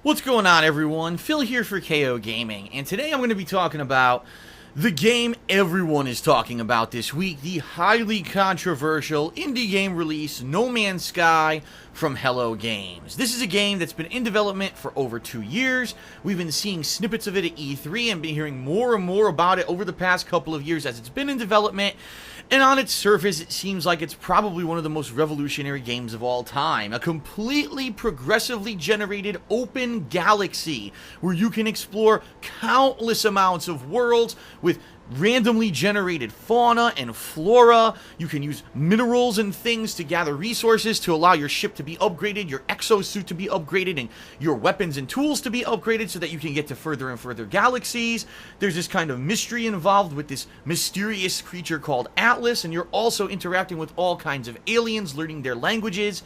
What's going on, everyone? Phil here for KO Gaming, and today I'm going to be talking about the game everyone is talking about this week, the highly controversial indie game release No Man's Sky from Hello Games. This is a game that's been in development for over 2 years. We've been seeing snippets of it at E3 and been hearing more and more about it over the past couple of years as it's been in development. And on its surface, it seems like it's probably one of the most revolutionary games of all time. A completely progressively generated open galaxy where you can explore countless amounts of worlds with randomly generated fauna and flora. You can use minerals and things to gather resources to allow your ship to be upgraded, your exosuit to be upgraded, and your weapons and tools to be upgraded so that you can get to further and further galaxies. There's this kind of mystery involved with this mysterious creature called Atlas, and you're also interacting with all kinds of aliens, learning their languages.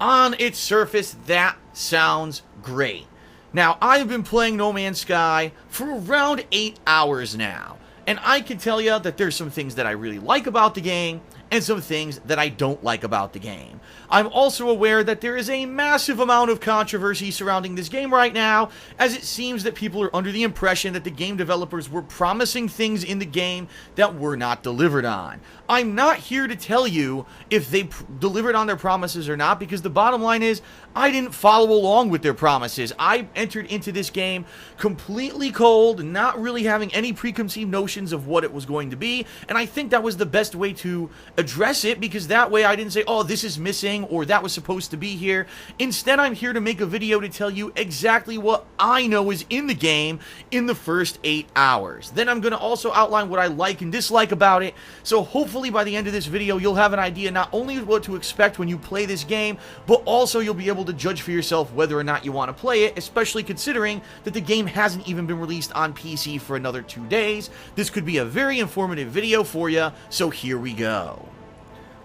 On its surface, that sounds great. Now, I've been playing No Man's Sky for around 8 hours now. And I can tell you that there's some things that I really like about the game and some things that I don't like about the game. I'm also aware that there is a massive amount of controversy surrounding this game right now, as it seems that people are under the impression that the game developers were promising things in the game that were not delivered on. I'm not here to tell you if they delivered on their promises or not, because the bottom line is, I didn't follow along with their promises. I entered into this game completely cold, not really having any preconceived notions of what it was going to be, and I think that was the best way to address it, because that way I didn't say, oh, this is missing, or that was supposed to be here. Instead, I'm here to make a video to tell you exactly what I know is in the game in the first 8 hours. Then I'm going to also outline what I like and dislike about it, so hopefully by the end of this video, you'll have an idea not only what to expect when you play this game, but also you'll be able to judge for yourself whether or not you want to play it, especially considering that the game hasn't even been released on PC for another 2 days. This could be a very informative video for you, so here we go.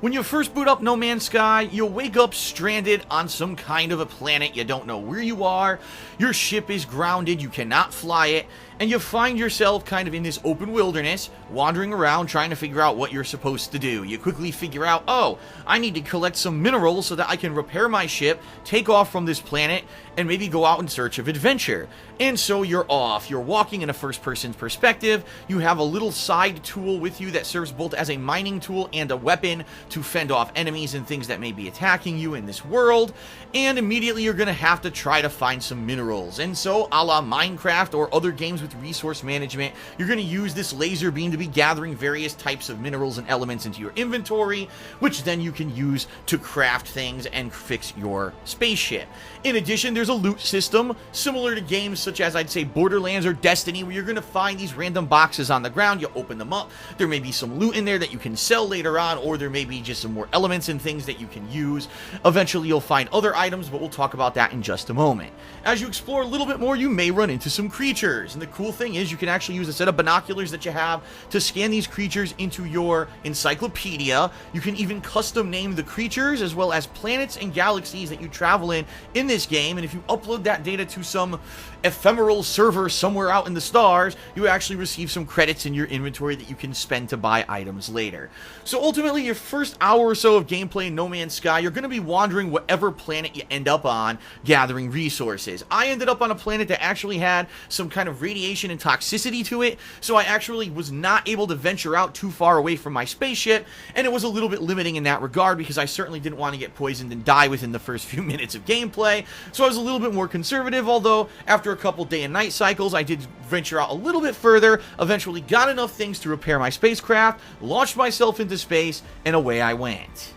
When you first boot up No Man's Sky, you'll wake up stranded on some kind of a planet. You don't know where you are, your ship is grounded, you cannot fly it, and you find yourself kind of in this open wilderness, wandering around trying to figure out what you're supposed to do. You quickly figure out, oh, I need to collect some minerals so that I can repair my ship, take off from this planet, and maybe go out in search of adventure. And so you're off. You're walking in a first-person perspective. You have a little side tool with you that serves both as a mining tool and a weapon to fend off enemies and things that may be attacking you in this world. And immediately you're going to have to try to find some minerals. And so, a la Minecraft or other games with resource management, you're going to use this laser beam to be gathering various types of minerals and elements into your inventory, which then you can use to craft things and fix your spaceship. In addition, there's a loot system similar to games such as, I'd say, Borderlands or Destiny, where you're going to find these random boxes on the ground. You open them up, there may be some loot in there that you can sell later on, or there may be just some more elements and things that you can use. Eventually you'll find other items, but we'll talk about that in just a moment. As you explore a little bit more, you may run into some creatures, and the cool thing is you can actually use a set of binoculars that you have to scan these creatures into your encyclopedia. You can even custom name the creatures as well as planets and galaxies that you travel in this game, and if you upload that data to some ephemeral server somewhere out in the stars, you actually receive some credits in your inventory that you can spend to buy items later. So ultimately, your first hour or so of gameplay in No Man's Sky, you're going to be wandering whatever planet you end up on, gathering resources. I ended up on a planet that actually had some kind of radiation and toxicity to it, so I actually was not able to venture out too far away from my spaceship, and it was a little bit limiting in that regard because I certainly didn't want to get poisoned and die within the first few minutes of gameplay, so I was a little bit more conservative, although after a couple day and night cycles, I did venture out a little bit further, eventually got enough things to repair my spacecraft, launched myself into space, and away I went.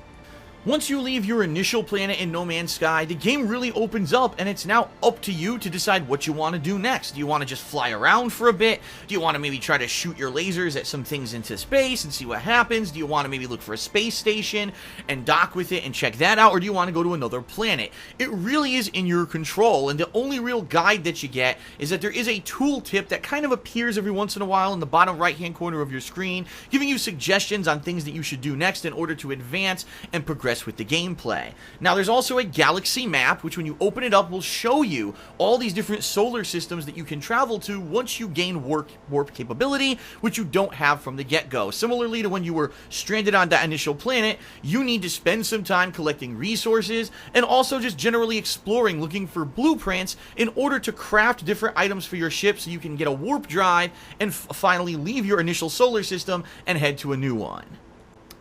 Once you leave your initial planet in No Man's Sky, the game really opens up, and it's now up to you to decide what you want to do next. Do you want to just fly around for a bit? Do you want to maybe try to shoot your lasers at some things into space and see what happens? Do you want to maybe look for a space station and dock with it and check that out? Or do you want to go to another planet? It really is in your control, and the only real guide that you get is that there is a tooltip that kind of appears every once in a while in the bottom right-hand corner of your screen, giving you suggestions on things that you should do next in order to advance and progress progress with the gameplay. Now, there's also a galaxy map, which when you open it up will show you all these different solar systems that you can travel to once you gain warp capability, which you don't have from the get-go. Similarly to when you were stranded on that initial planet, you need to spend some time collecting resources and also just generally exploring, looking for blueprints in order to craft different items for your ship so you can get a warp drive and finally leave your initial solar system and head to a new one.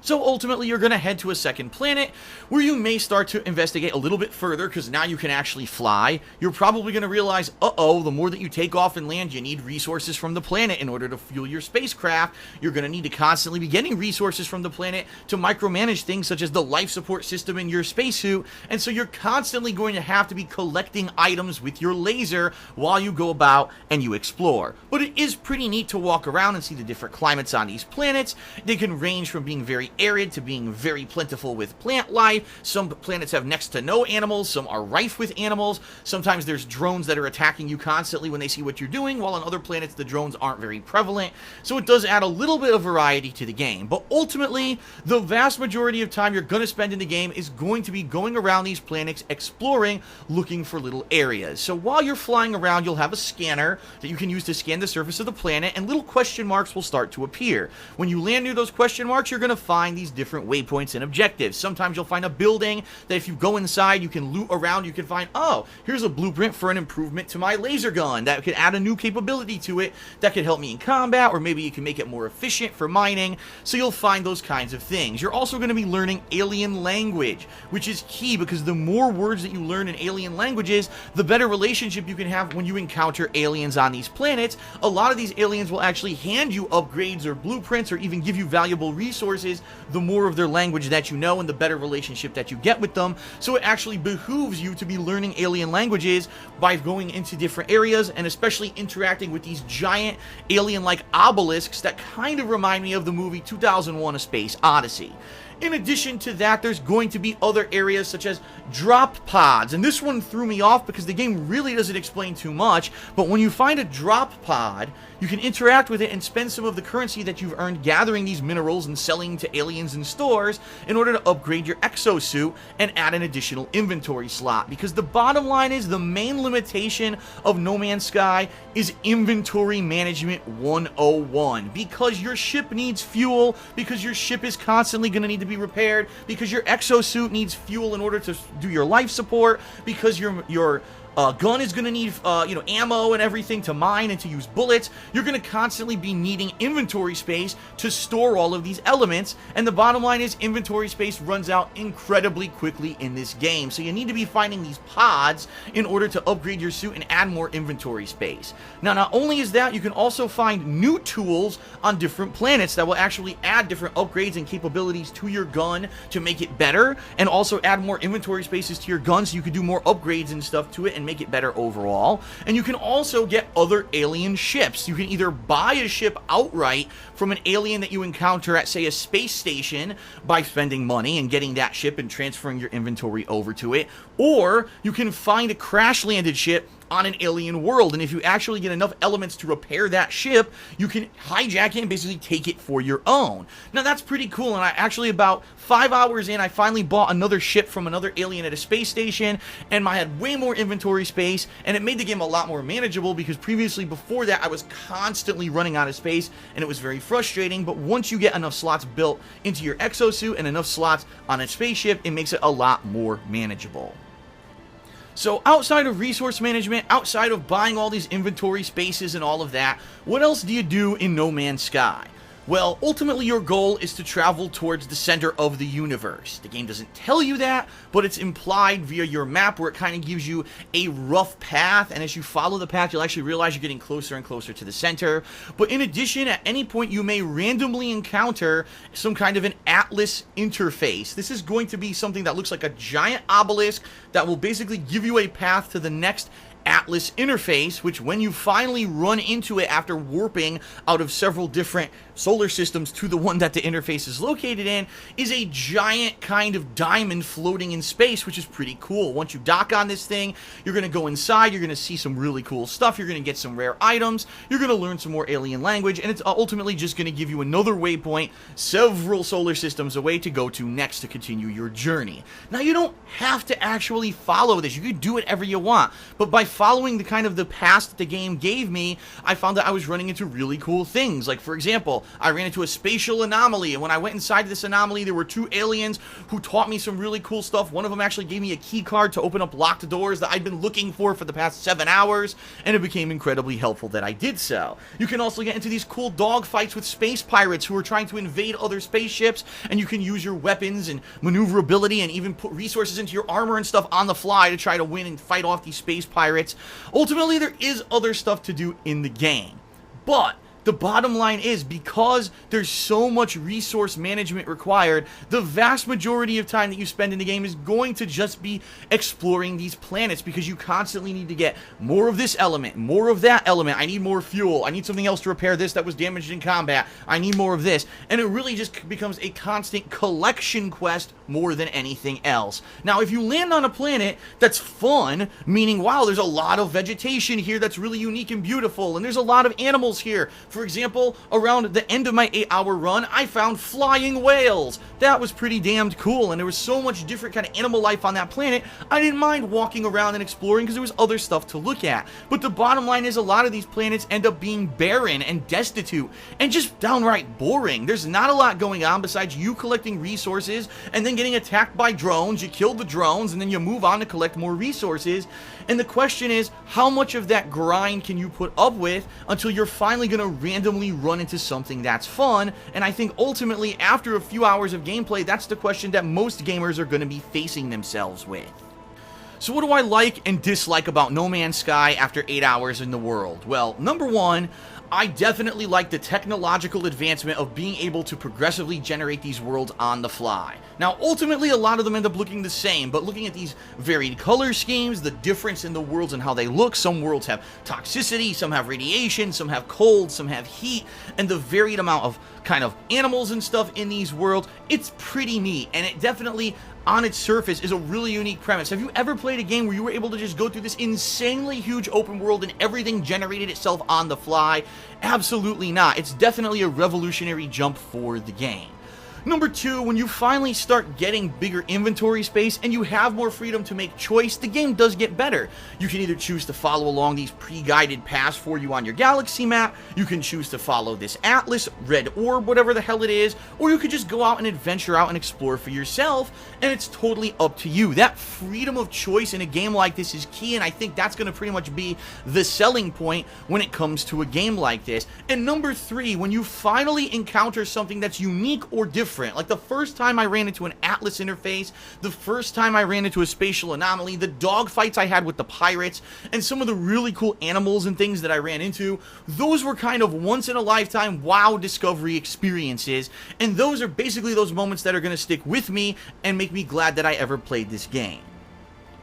So ultimately, you're going to head to a second planet where you may start to investigate a little bit further because now you can actually fly. You're probably going to realize, the more that you take off and land, you need resources from the planet in order to fuel your spacecraft. You're going to need to constantly be getting resources from the planet to micromanage things such as the life support system in your spacesuit. And so you're constantly going to have to be collecting items with your laser while you go about and you explore. But it is pretty neat to walk around and see the different climates on these planets. They can range from being very arid to being very plentiful with plant life. Some planets have next to no animals, some are rife with animals. Sometimes there's drones that are attacking you constantly when they see what you're doing, while on other planets the drones aren't very prevalent. So it does add a little bit of variety to the game. But ultimately, the vast majority of time you're going to spend in the game is going to be going around these planets, exploring, looking for little areas. So while you're flying around, you'll have a scanner that you can use to scan the surface of the planet, and little question marks will start to appear. When you land near those question marks, you're going to find these different waypoints and objectives. Sometimes you'll find a building that if you go inside, you can loot around, you can find, here's a blueprint for an improvement to my laser gun that could add a new capability to it that could help me in combat, or maybe you can make it more efficient for mining. So you'll find those kinds of things. You're also going to be learning alien language, which is key because the more words that you learn in alien languages, the better relationship you can have when you encounter aliens on these planets. A lot of these aliens will actually hand you upgrades or blueprints or even give you valuable resources the more of their language that you know and the better relationship that you get with them. So it actually behooves you to be learning alien languages by going into different areas and especially interacting with these giant alien-like obelisks that kind of remind me of the movie 2001: A Space Odyssey. In addition to that, there's going to be other areas such as drop pods, and this one threw me off because the game really doesn't explain too much, but when you find a drop pod, you can interact with it and spend some of the currency that you've earned gathering these minerals and selling to aliens in stores in order to upgrade your exosuit and add an additional inventory slot. Because the bottom line is the main limitation of No Man's Sky is inventory management 101. Because your ship needs fuel, because your ship is constantly going to need to be repaired, because your exosuit needs fuel in order to do your life support, because your gun is going to need, ammo and everything to mine and to use bullets. You're going to constantly be needing inventory space to store all of these elements. And the bottom line is inventory space runs out incredibly quickly in this game. So you need to be finding these pods in order to upgrade your suit and add more inventory space. Now, not only is that, you can also find new tools on different planets that will actually add different upgrades and capabilities to your gun to make it better, and also add more inventory spaces to your gun so you can do more upgrades and stuff to it and make it better overall. And you can also get other alien ships. You can either buy a ship outright from an alien that you encounter at, say, a space station by spending money and getting that ship and transferring your inventory over to it, or you can find a crash-landed ship on an alien world, and if you actually get enough elements to repair that ship, you can hijack it and basically take it for your own. Now that's pretty cool, and I actually, about 5 hours in, I finally bought another ship from another alien at a space station, and I had way more inventory space, and it made the game a lot more manageable, because previously, before that, I was constantly running out of space, and it was very frustrating. But once you get enough slots built into your exosuit and enough slots on a spaceship, it makes it a lot more manageable. So outside of resource management, outside of buying all these inventory spaces and all of that, what else do you do in No Man's Sky? Well, ultimately your goal is to travel towards the center of the universe. The game doesn't tell you that, but it's implied via your map, where it kind of gives you a rough path, and as you follow the path, you'll actually realize you're getting closer and closer to the center. But in addition, at any point you may randomly encounter some kind of an Atlas interface. This is going to be something that looks like a giant obelisk that will basically give you a path to the next Atlas interface, which when you finally run into it after warping out of several different solar systems to the one that the interface is located in, is a giant kind of diamond floating in space, which is pretty cool. Once you dock on this thing, you're going to go inside, you're going to see some really cool stuff, you're going to get some rare items, you're going to learn some more alien language, and it's ultimately just going to give you another waypoint several solar systems away to go to next to continue your journey. Now, you don't have to actually follow this. You can do whatever you want, but by following the path that the game gave me, I found that I was running into really cool things. Like, for example, I ran into a spatial anomaly, and when I went inside this anomaly, there were two aliens who taught me some really cool stuff. One of them actually gave me a key card to open up locked doors that I'd been looking for the past 7 hours, and it became incredibly helpful that I did so. You can also get into these cool dogfights with space pirates who are trying to invade other spaceships, and you can use your weapons and maneuverability and even put resources into your armor and stuff on the fly to try to win and fight off these space pirates. Ultimately, there is other stuff to do in the game, but the bottom line is, because there's so much resource management required, the vast majority of time that you spend in the game is going to just be exploring these planets, because you constantly need to get more of this element, more of that element. I need more fuel. I need something else to repair this that was damaged in combat. I need more of this. And it really just becomes a constant collection quest more than anything else. Now, if you land on a planet that's fun, meaning, wow, there's a lot of vegetation here that's really unique and beautiful, and there's a lot of animals here. For example, around the end of my 8-hour run, I found flying whales. That was pretty damned cool, and there was so much different kind of animal life on that planet, I didn't mind walking around and exploring because there was other stuff to look at. But the bottom line is, a lot of these planets end up being barren and destitute and just downright boring. There's not a lot going on besides you collecting resources and then getting attacked by drones. You kill the drones and then you move on to collect more resources. And the question is, how much of that grind can you put up with until you're finally going to randomly run into something that's fun? And I think ultimately, after a few hours of gameplay, that's the question that most gamers are going to be facing themselves with. So what do I like and dislike about No Man's Sky after 8 hours in the world? Well, number one, I definitely like the technological advancement of being able to progressively generate these worlds on the fly. Now, ultimately, a lot of them end up looking the same, but looking at these varied color schemes, the difference in the worlds and how they look, some worlds have toxicity, some have radiation, some have cold, some have heat, and the varied amount of kind of animals and stuff in these worlds, it's pretty neat, and it definitely, on its surface, is a really unique premise. Have you ever played a game where you were able to just go through this insanely huge open world and everything generated itself on the fly? Absolutely not. It's definitely a revolutionary jump for the game. Number two, when you finally start getting bigger inventory space and you have more freedom to make choice, the game does get better. You can either choose to follow along these pre-guided paths for you on your galaxy map, you can choose to follow this Atlas, red orb, whatever the hell it is, or you could just go out and adventure out and explore for yourself, and it's totally up to you. That freedom of choice in a game like this is key, and I think that's going to pretty much be the selling point when it comes to a game like this. And number three, when you finally encounter something that's unique or different, like the first time I ran into an Atlas interface, the first time I ran into a spatial anomaly, the dogfights I had with the pirates, and some of the really cool animals and things that I ran into, those were kind of once-in-a-lifetime wow discovery experiences, and those are basically those moments that are going to stick with me and make me glad that I ever played this game.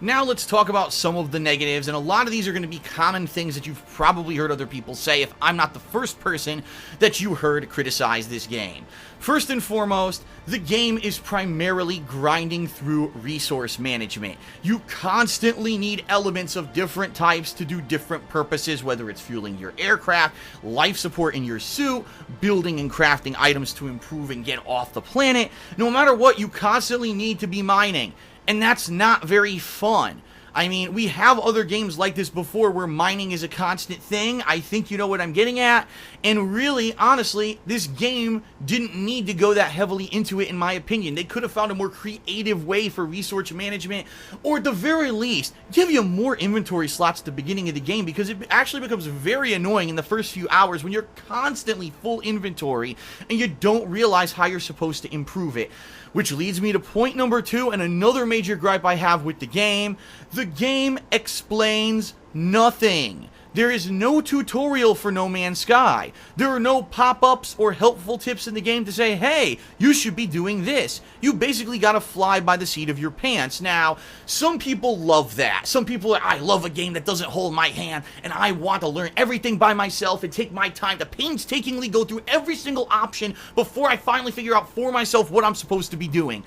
Now let's talk about some of the negatives, and a lot of these are going to be common things that you've probably heard other people say if I'm not the first person that you heard criticize this game. First and foremost, the game is primarily grinding through resource management. You constantly need elements of different types to do different purposes, whether it's fueling your aircraft, life support in your suit, building and crafting items to improve and get off the planet. No matter what, you constantly need to be mining. And that's not very fun. I mean, we have other games like this before where mining is a constant thing. I think you know what I'm getting at. And really, honestly, this game didn't need to go that heavily into it, in my opinion. They could have found a more creative way for resource management, or at the very least, give you more inventory slots at the beginning of the game, because it actually becomes very annoying in the first few hours when you're constantly full inventory and you don't realize how you're supposed to improve it. Which leads me to point number two, and another major gripe I have with the game. The game explains Nothing. There is no tutorial for No Man's Sky. There are no pop-ups or helpful tips in the game to say, hey, you should be doing this. You basically gotta fly by the seat of your pants. Now, some people love that. Some people are, I love a game that doesn't hold my hand, and I want to learn everything by myself and take my time to painstakingly go through every single option before I finally figure out for myself what I'm supposed to be doing.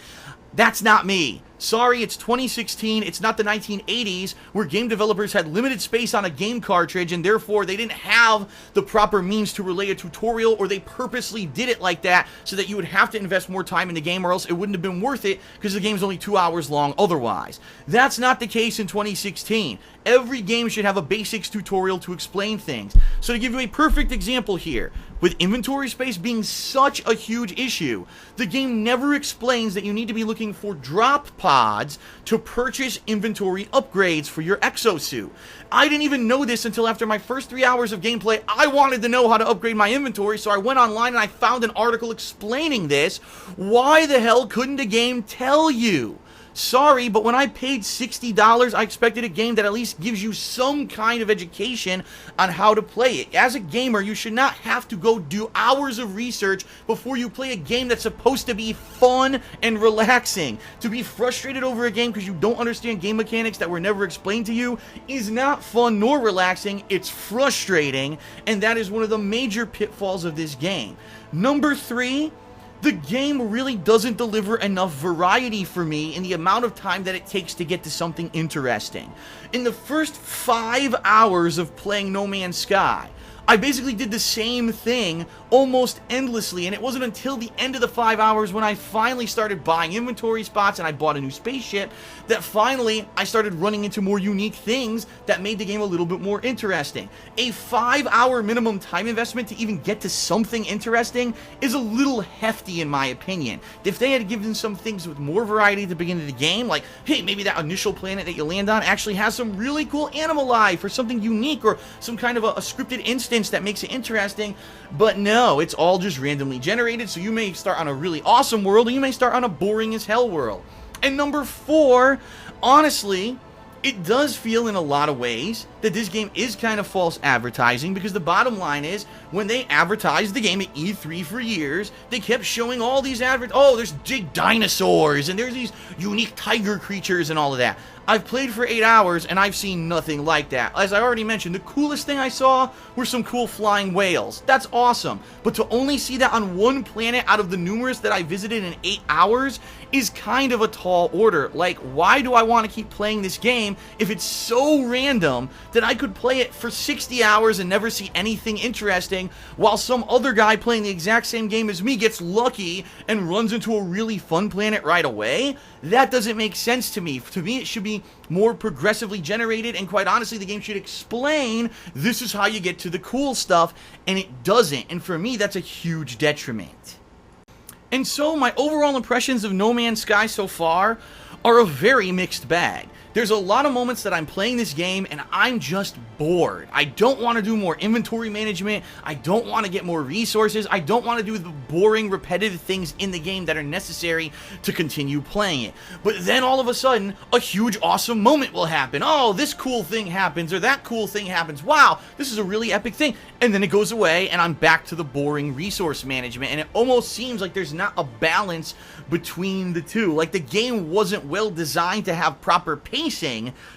That's not me. Sorry, it's 2016, it's not the 1980s, where game developers had limited space on a game cartridge, and therefore they didn't have the proper means to relay a tutorial, or they purposely did it like that so that you would have to invest more time in the game, or else it wouldn't have been worth it, because the game's only 2 hours long otherwise. That's not the case in 2016. Every game should have a basics tutorial to explain things. So to give you a perfect example here, with inventory space being such a huge issue, the game never explains that you need to be looking for drop pods to purchase inventory upgrades for your exosuit. I didn't even know this until after my first 3 hours of gameplay. I wanted to know how to upgrade my inventory, so I went online and I found an article explaining this. Why the hell couldn't the game tell you? Sorry, but when I paid $60, I expected a game that at least gives you some kind of education on how to play it. As a gamer, you should not have to go do hours of research before you play a game that's supposed to be fun and relaxing. To be frustrated over a game because you don't understand game mechanics that were never explained to you is not fun nor relaxing, it's frustrating, and that is one of the major pitfalls of this game. Number 3, the game really doesn't deliver enough variety for me in the amount of time that it takes to get to something interesting. In the first 5 hours of playing No Man's Sky, I basically did the same thing almost endlessly, and it wasn't until the end of the 5 hours when I finally started buying inventory spots and I bought a new spaceship that finally I started running into more unique things that made the game a little bit more interesting. A 5-hour minimum time investment to even get to something interesting is a little hefty in my opinion. If they had given some things with more variety at the beginning of the game, like, hey, maybe that initial planet that you land on actually has some really cool animal life or something unique or some kind of a scripted instance that makes it interesting, but no, it's all just randomly generated, so you may start on a really awesome world, or you may start on a boring as hell world. And number 4, honestly, it does feel in a lot of ways that this game is kind of false advertising, because the bottom line is, when they advertised the game at E3 for years, they kept showing all these oh, there's big dinosaurs, and there's these unique tiger creatures and all of that. I've played for 8 hours, and I've seen nothing like that. As I already mentioned, the coolest thing I saw were some cool flying whales. That's awesome. But to only see that on one planet out of the numerous that I visited in 8 hours is kind of a tall order. Like, why do I want to keep playing this game if it's so random that I could play it for 60 hours and never see anything interesting, while some other guy playing the exact same game as me gets lucky and runs into a really fun planet right away? That doesn't make sense to me. To me, it should be more progressively generated, and quite honestly, the game should explain this is how you get to the cool stuff, and it doesn't. And for me, that's a huge detriment. And so my overall impressions of No Man's Sky so far are a very mixed bag. There's a lot of moments that I'm playing this game and I'm just bored. I don't want to do more inventory management. I don't want to get more resources. I don't want to do the boring, repetitive things in the game that are necessary to continue playing it. But then all of a sudden, a huge, awesome moment will happen. Oh, this cool thing happens, or that cool thing happens. Wow, this is a really epic thing. And then it goes away and I'm back to the boring resource management. And it almost seems like there's not a balance between the two. Like the game wasn't well designed to have proper pacing,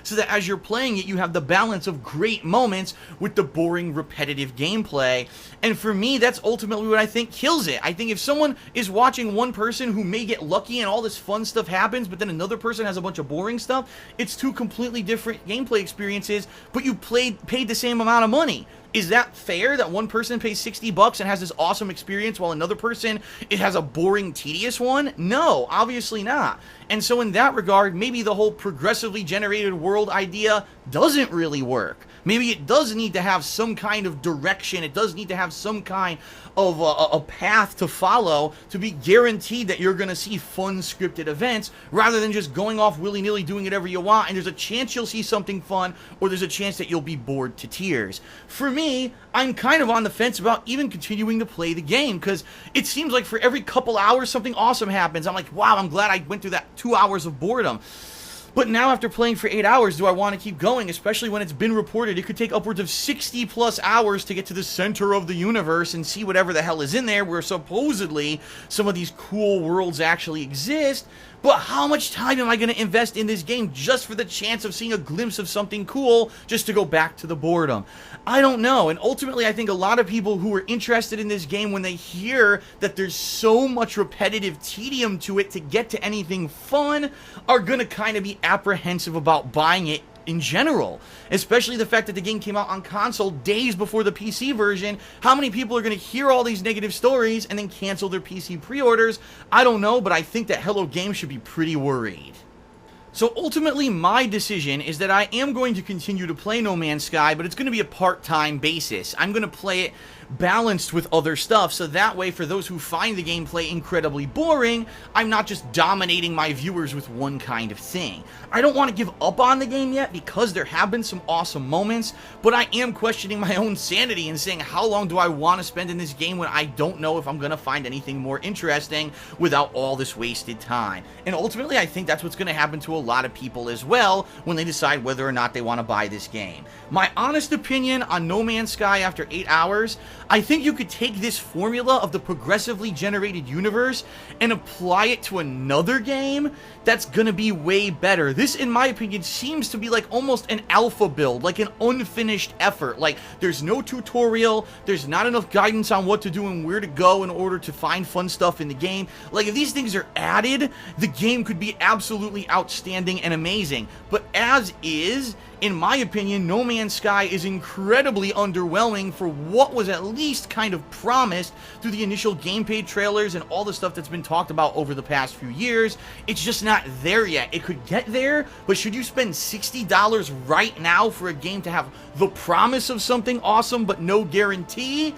so that as you're playing it, you have the balance of great moments with the boring, repetitive gameplay. And for me, that's ultimately what I think kills it. I think if someone is watching one person who may get lucky and all this fun stuff happens, but then another person has a bunch of boring stuff, it's two completely different gameplay experiences, but you paid the same amount of money. Is that fair that one person pays $60 and has this awesome experience while another person, it has a boring, tedious one? No, obviously not. And so in that regard, maybe the whole progressively generated world idea doesn't really work. Maybe it does need to have some kind of direction. It does need to have some kind of a path to follow to be guaranteed that you're going to see fun scripted events, rather than just going off willy-nilly doing whatever you want, and there's a chance you'll see something fun, or there's a chance that you'll be bored to tears. For me, I'm kind of on the fence about even continuing to play the game, because it seems like for every couple hours something awesome happens. I'm like, wow, I'm glad I went through that 2 hours of boredom. But now after playing for 8 hours, do I want to keep going, especially when it's been reported it could take upwards of 60 plus hours to get to the center of the universe and see whatever the hell is in there, where supposedly some of these cool worlds actually exist. But how much time am I going to invest in this game just for the chance of seeing a glimpse of something cool just to go back to the boredom? I don't know. And ultimately, I think a lot of people who are interested in this game, when they hear that there's so much repetitive tedium to it to get to anything fun, are going to kind of be apprehensive about buying it in general, especially the fact that the game came out on console days before the PC version. How many people are going to hear all these negative stories and then cancel their PC pre-orders? I don't know, but I think that Hello Games should be pretty worried. So ultimately, my decision is that I am going to continue to play No Man's Sky, but it's going to be a part-time basis. I'm going to play it balanced with other stuff, so that way for those who find the gameplay incredibly boring, I'm not just dominating my viewers with one kind of thing. I don't want to give up on the game yet because there have been some awesome moments, but I am questioning my own sanity and saying, how long do I want to spend in this game when I don't know if I'm going to find anything more interesting without all this wasted time? And ultimately, I think that's what's going to happen to a lot of people as well when they decide whether or not they want to buy this game. My honest opinion on No Man's Sky after 8 hours, I think you could take this formula of the progressively generated universe and apply it to another game that's gonna be way better. This, in my opinion, seems to be like almost an alpha build, like an unfinished effort. Like, there's no tutorial, there's not enough guidance on what to do and where to go in order to find fun stuff in the game. Like, if these things are added, the game could be absolutely outstanding and amazing. But as is, in my opinion, No Man's Sky is incredibly underwhelming for what was at least kind of promised through the initial gameplay trailers and all the stuff that's been talked about over the past few years. It's just not there yet. It could get there, but should you spend $60 right now for a game to have the promise of something awesome but no guarantee?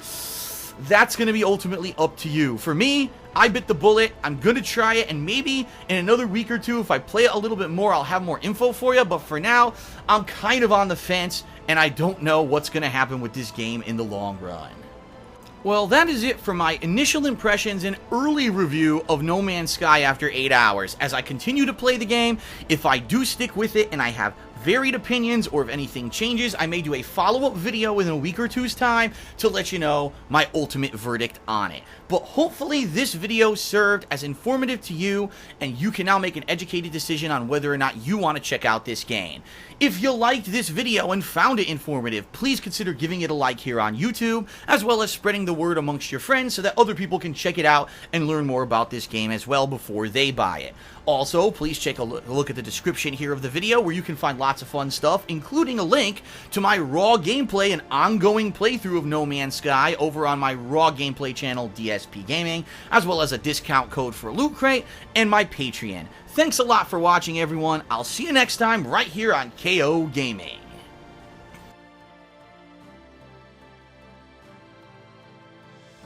That's going to be ultimately up to you. For me, I bit the bullet. I'm going to try it, and maybe in another week or two, if I play it a little bit more, I'll have more info for you. But for now, I'm kind of on the fence, and I don't know what's going to happen with this game in the long run. Well, that is it for my initial impressions and early review of No Man's Sky after 8 hours. As I continue to play the game, if I do stick with it and I have varied opinions, or if anything changes, I may do a follow-up video within a week or two's time to let you know my ultimate verdict on it. But hopefully this video served as informative to you, and you can now make an educated decision on whether or not you want to check out this game. If you liked this video and found it informative, please consider giving it a like here on YouTube, as well as spreading the word amongst your friends so that other people can check it out and learn more about this game as well before they buy it. Also, please take a look at the description here of the video, where you can find lots of fun stuff, including a link to my raw gameplay and ongoing playthrough of No Man's Sky over on my raw gameplay channel, DSP Gaming, as well as a discount code for Loot Crate and my Patreon. Thanks a lot for watching, everyone. I'll see you next time right here on KO Gaming.